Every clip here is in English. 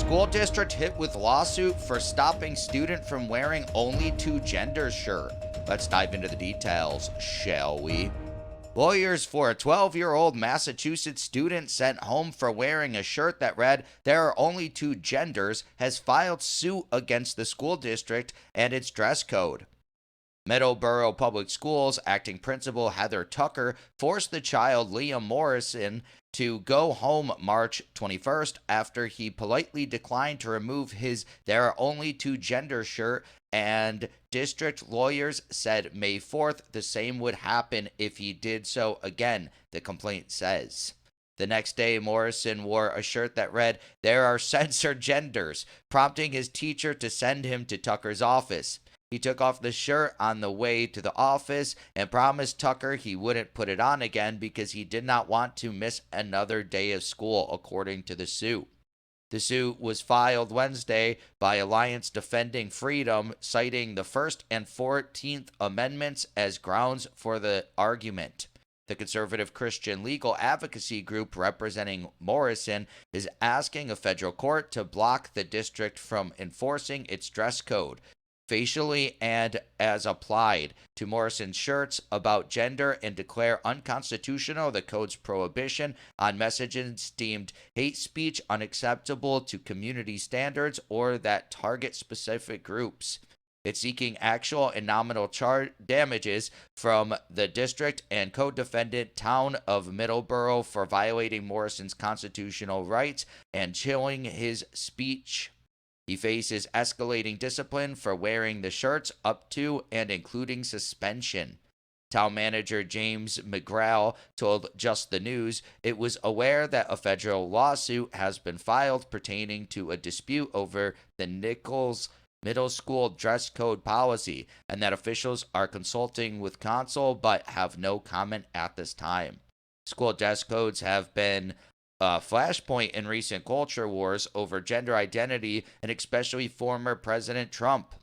School district hit with lawsuit for stopping student from wearing only two genders shirt. Let's dive into the details, shall we? Lawyers for a 12-year-old Massachusetts student sent home for wearing a shirt that read, "There are only two genders," has filed suit against the school district and its dress code. Middleborough Public Schools acting principal Heather Tucker forced the child Liam Morrison to go home March 21st after he politely declined to remove his "There are only two genders" shirt, and district lawyers said May 4th the same would happen if he did so again, the complaint says. The next day, Morrison wore a shirt that read, "There are censored genders," prompting his teacher to send him to Tucker's office. He took off the shirt on the way to the office and promised Tucker he wouldn't put it on again because he did not want to miss another day of school, according to the suit. The suit was filed Wednesday by Alliance Defending Freedom, citing the First and 14th Amendments as grounds for the argument. The conservative Christian legal advocacy group representing Morrison is asking a federal court to block the district from enforcing its dress code, facially and as applied, to Morrison's shirts about gender and declare unconstitutional the code's prohibition on messages deemed hate speech, unacceptable to community standards, or that target specific groups. It's seeking actual and nominal damages from the district and co-defendant town of Middleborough for violating Morrison's constitutional rights and chilling his speech. He faces escalating discipline for wearing the shirts up to and including suspension. Town manager James McGraw told Just the News it was aware that a federal lawsuit has been filed pertaining to a dispute over the Nichols Middle School dress code policy and that officials are consulting with council but have no comment at this time. School dress codes have been flashpoint in recent culture wars over gender identity, and especially former President Trump.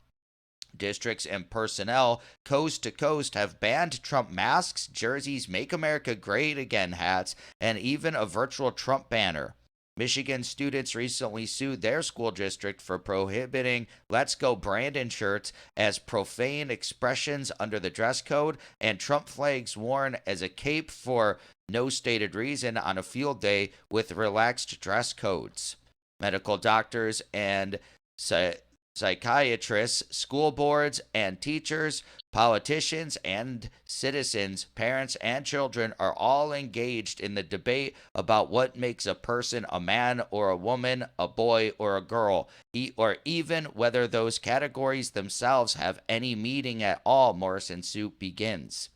Districts and personnel coast to coast have banned Trump masks, jerseys, "Make America Great Again" hats, and even a virtual Trump banner. Michigan students recently sued their school district for prohibiting "Let's Go Brandon" shirts as profane expressions under the dress code, and Trump flags worn as a cape for no stated reason on a field day with relaxed dress codes. Medical doctors and psychiatrists, school boards and teachers, politicians and citizens, parents and children are all engaged in the debate about what makes a person a man or a woman, a boy or a girl, or even whether those categories themselves have any meaning at all, Morrison's suit begins.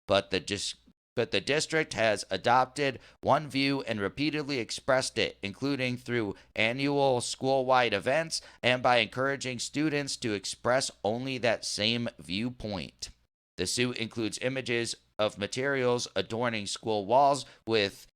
But the district has adopted one view and repeatedly expressed it, including through annual school-wide events and by encouraging students to express only that same viewpoint. The suit includes images of materials adorning school walls with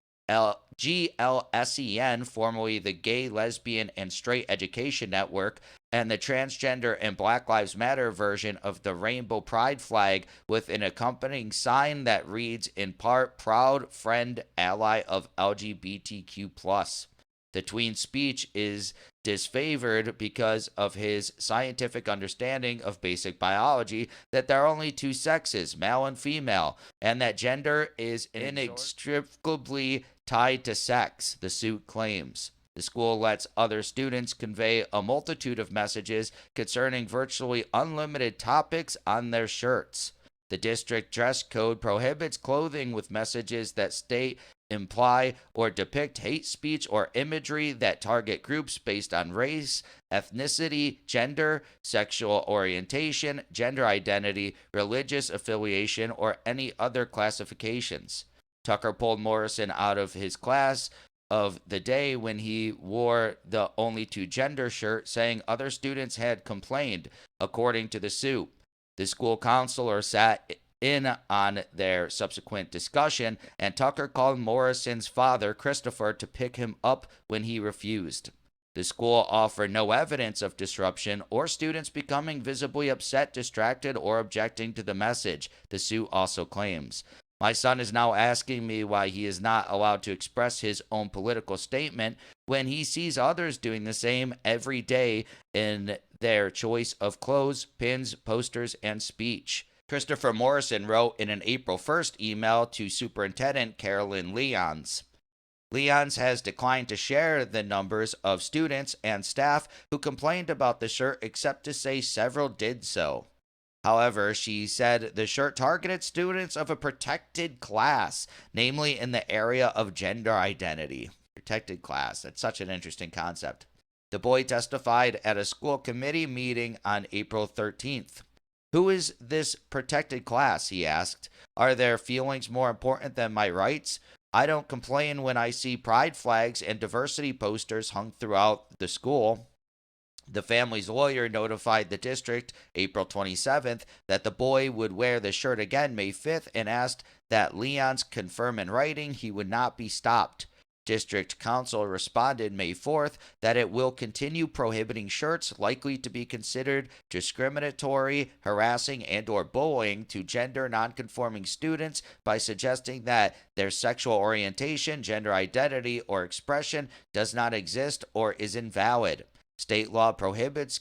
GLSEN, formerly the Gay, Lesbian, and Straight Education Network, and the transgender and Black Lives Matter version of the Rainbow Pride flag with an accompanying sign that reads in part, "Proud Friend, Ally of LGBTQ+. The tween's speech is disfavored because of his scientific understanding of basic biology that there are only two sexes, male and female, and that gender is inextricably tied to sex," the suit claims. The school lets other students convey a multitude of messages concerning virtually unlimited topics on their shirts. The district dress code prohibits clothing with messages that state, imply, or depict hate speech or imagery that target groups based on race, ethnicity, gender, sexual orientation, gender identity, religious affiliation, or any other classifications. Tucker pulled Morrison out of his class of the day when he wore the "only two gender" shirt, saying other students had complained, according to the suit. The school counselor sat in on their subsequent discussion, and Tucker called Morrison's father, Christopher, to pick him up when he refused. The school offered no evidence of disruption or students becoming visibly upset, distracted, or objecting to the message, the suit also claims. My son is now asking me why he is not allowed to express his own political statement when he sees others doing the same every day in their choice of clothes, pins, posters, and speech. Christopher Morrison wrote in an April 1st email to Superintendent Carolyn Leons. Leons has declined to share the numbers of students and staff who complained about the shirt, except to say several did so. However, she said the shirt targeted students of a protected class, namely in the area of gender identity. Protected class, that's such an interesting concept. The boy testified at a school committee meeting on April 13th. Who is this protected class, he asked. Are their feelings more important than my rights? I don't complain when I see pride flags and diversity posters hung throughout the school. The family's lawyer notified the district April 27th that the boy would wear the shirt again May 5th and asked that Leons confirm in writing he would not be stopped. District Council responded May 4th that it will continue prohibiting shirts likely to be considered discriminatory, harassing, and/or bullying to gender nonconforming students by suggesting that their sexual orientation, gender identity, or expression does not exist or is invalid. State law prohibits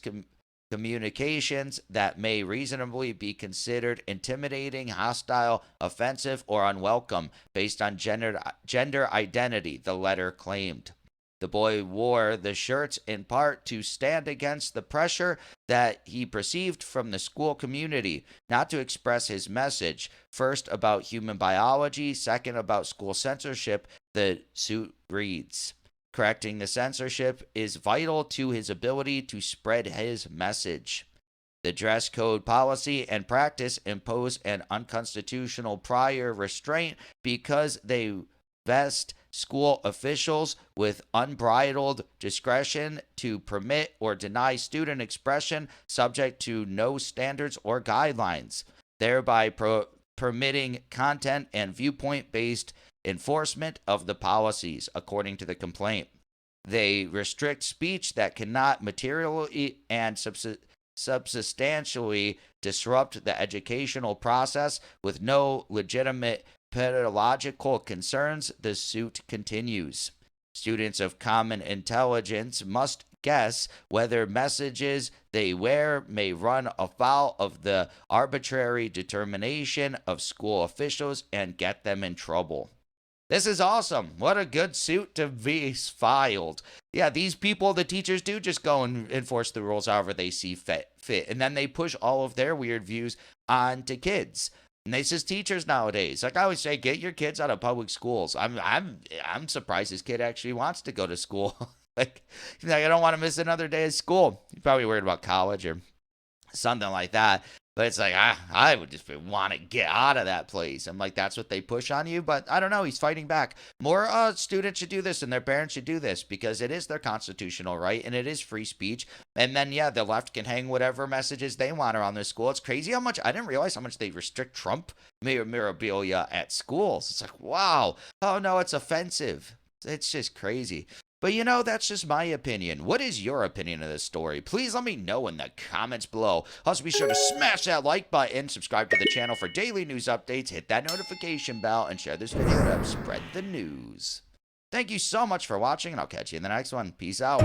communications that may reasonably be considered intimidating, hostile, offensive, or unwelcome based on gender identity, the letter claimed. The boy wore the shirts in part to stand against the pressure that he perceived from the school community not to express his message, first about human biology, second about school censorship, the suit reads. Correcting the censorship is vital to his ability to spread his message. The dress code policy and practice impose an unconstitutional prior restraint because they vest school officials with unbridled discretion to permit or deny student expression subject to no standards or guidelines, thereby permitting content and viewpoint-based enforcement of the policies, according to the complaint. They restrict speech that cannot materially and substantially disrupt the educational process with no legitimate pedagogical concerns, the suit continues. Students of common intelligence must guess whether messages they wear may run afoul of the arbitrary determination of school officials and get them in trouble. This is awesome. What a good suit to be filed. Yeah, these people, the teachers, do just go and enforce the rules however they see fit. And then they push all of their weird views onto kids. And this is teachers nowadays. Like I always say, get your kids out of public schools. I'm surprised this kid actually wants to go to school. like I don't want to miss another day of school. He's probably worried about college or something like that. But it's like, I would just want to get out of that place. I'm like, that's what they push on you. But I don't know. He's fighting back. More students should do this and their parents should do this because it is their constitutional right and it is free speech. And then, yeah, the left can hang whatever messages they want around their school. It's crazy how much, I didn't realize how much they restrict Trump memorabilia at schools. It's like, wow. Oh, no, it's offensive. It's just crazy. But you know, that's just my opinion. What is your opinion of this story? Please let me know in the comments below. Also, be sure to smash that like button, subscribe to the channel for daily news updates, hit that notification bell, and share this video to help spread the news. Thank you so much for watching, and I'll catch you in the next one. Peace out.